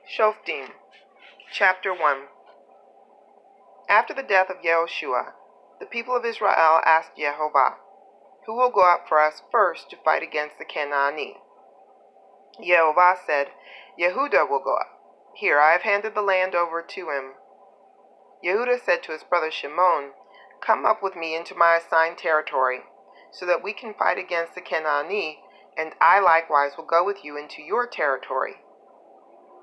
Shof'tim, Chapter 1. After the death of Yehoshua, the people of Israel asked Yehovah, "Who will go up for us first to fight against the Canaanite?" Yehovah said, "Yehuda will go up. Here, I have handed the land over to him." Yehuda said to his brother Shimon, "Come up with me into my assigned territory, so that we can fight against the Canaanite, and I likewise will go with you into your territory."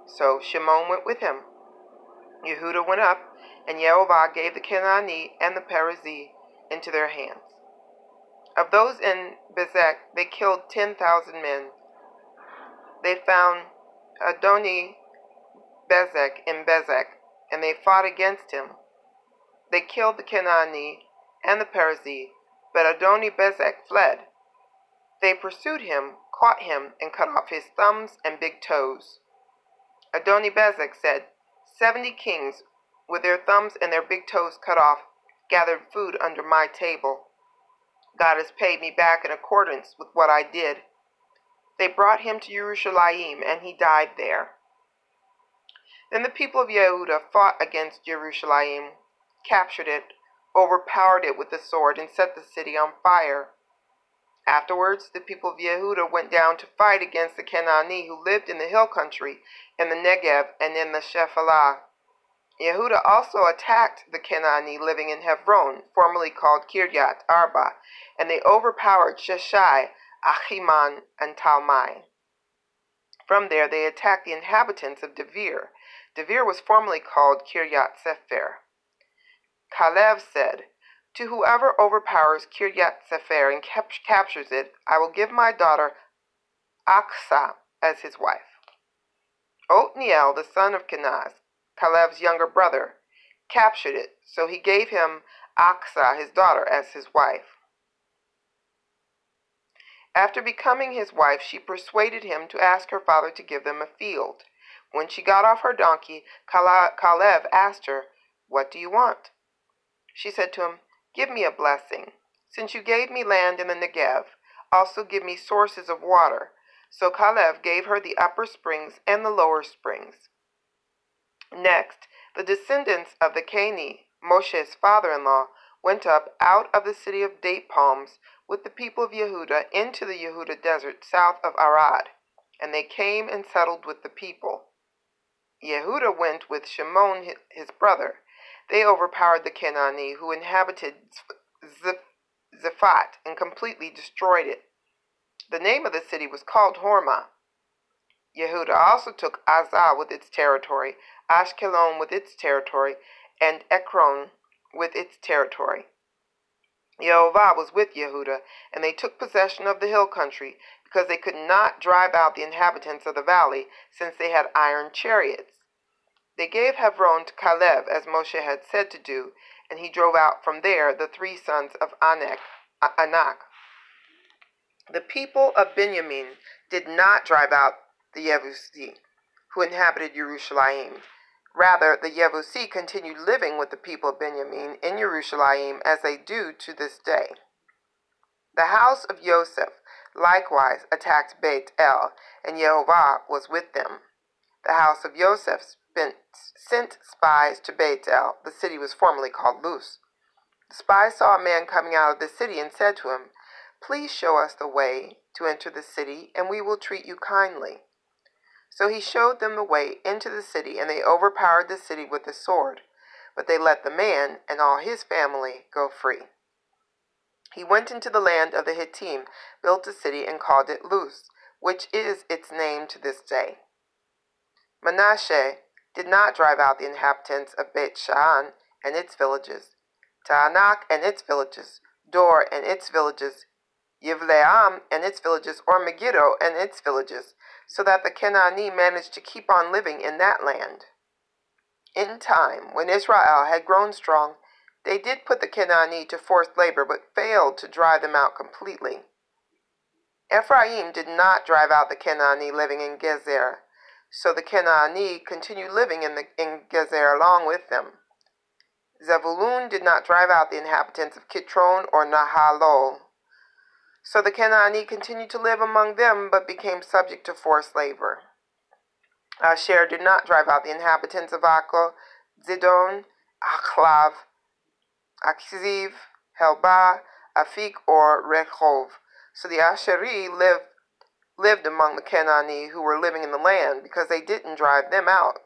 So Shimon went with him. Yehuda went up, and Yehovah gave the Canaanite and the Perizzite into their hands. Of those in Bezek, they killed 10,000 men. They found Adoni Bezek in Bezek, and they fought against him. They killed the Canaanite and the Perizzite, but Adoni Bezek fled. They pursued him, caught him, and cut off his thumbs and big toes. Adoni Bezek said, 70 kings, with their thumbs and their big toes cut off, gathered food under my table. God has paid me back in accordance with what I did. They brought him to Jerusalem, and he died there. Then the people of Yehuda fought against Jerusalem, captured it, overpowered it with the sword, and set the city on fire. Afterwards, the people of Yehuda went down to fight against the Canaanite who lived in the hill country, in the Negev, and in the Shephelah. Yehuda also attacked the Canaanite living in Hebron, formerly called Kiryat Arba, and they overpowered Sheshai, Achiman, and Talmai. From there they attacked the inhabitants of Devir. Devir was formerly called Kiryat Sefer. Caleb said, "To whoever overpowers Kiryat Sefer and captures it, I will give my daughter Achsah as his wife." Othniel, the son of Kenaz, Caleb's younger brother, captured it, so he gave him Achsah, his daughter, as his wife. After becoming his wife, she persuaded him to ask her father to give them a field. When she got off her donkey, Caleb asked her, "What do you want?" She said to him, "Give me a blessing. Since you gave me land in the Negev, also give me sources of water." So Caleb gave her the upper springs and the lower springs. Next, the descendants of the Cani, Moshe's father-in-law, went up out of the city of date palms with the people of Yehuda into the Yehuda desert south of Arad, and they came and settled with the people. Yehuda went with Shimon his brother. They overpowered the Canaanite who inhabited Zephat and completely destroyed it. The name of the city was called Hormah. Yehuda also took Azah with its territory, Ashkelon with its territory, and Ekron with its territory. Yehovah was with Yehuda, and they took possession of the hill country, because they could not drive out the inhabitants of the valley, since they had iron chariots. They gave Hebron to Caleb, as Moshe had said to do, and he drove out from there the 3 sons of Anak. The people of Benjamin did not drive out the Yevusi, who inhabited Jerusalem. Rather, the Yevusi continued living with the people of Benjamin in Jerusalem as they do to this day. The house of Joseph likewise attacked Beit El, and Yehovah was with them. The house of Joseph sent spies to Beit El. The city was formerly called Luz. The spies saw a man coming out of the city and said to him, "Please show us the way to enter the city, and we will treat you kindly." So he showed them the way into the city, and they overpowered the city with the sword. But they let the man and all his family go free. He went into the land of the Hittim, built a city, and called it Luz, which is its name to this day. Manasseh did not drive out the inhabitants of Beit Shan and its villages, Ta'anak and its villages, Dor and its villages, Yivleam and its villages, or Megiddo and its villages, so that the Canaanite managed to keep on living in that land. In time, when Israel had grown strong, they did put the Canaanite to forced labor, but failed to drive them out completely. Ephraim did not drive out the Canaanite living in Gezer, so the Canaanite continued living in Gezer along with them. Zebulun did not drive out the inhabitants of Kitron or Nahalol, so the Canaanite continued to live among them, but became subject to forced labor. Asher did not drive out the inhabitants of Akko, Zidon, Achlav, Akziv, Helba, Afik, or Rechov. So the Asheri lived among the Canaanite who were living in the land because they didn't drive them out.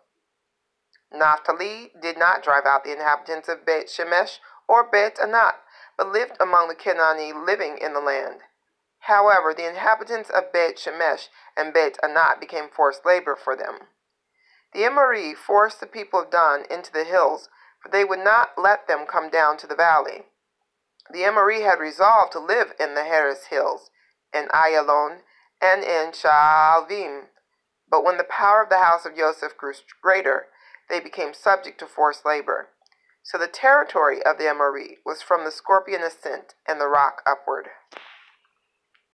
Naphtali did not drive out the inhabitants of Beit Shemesh or Beit Anat, but lived among the Canaanite living in the land. However, the inhabitants of Beit Shemesh and Beit Anat became forced labor for them. The Emori forced the people of Dan into the hills, for they would not let them come down to the valley. The Emori had resolved to live in the Heres hills, in Ayalon, and in Sha'alvim. But when the power of the house of Joseph grew greater, they became subject to forced labor. So the territory of the Emori was from the Scorpion ascent and the rock upward.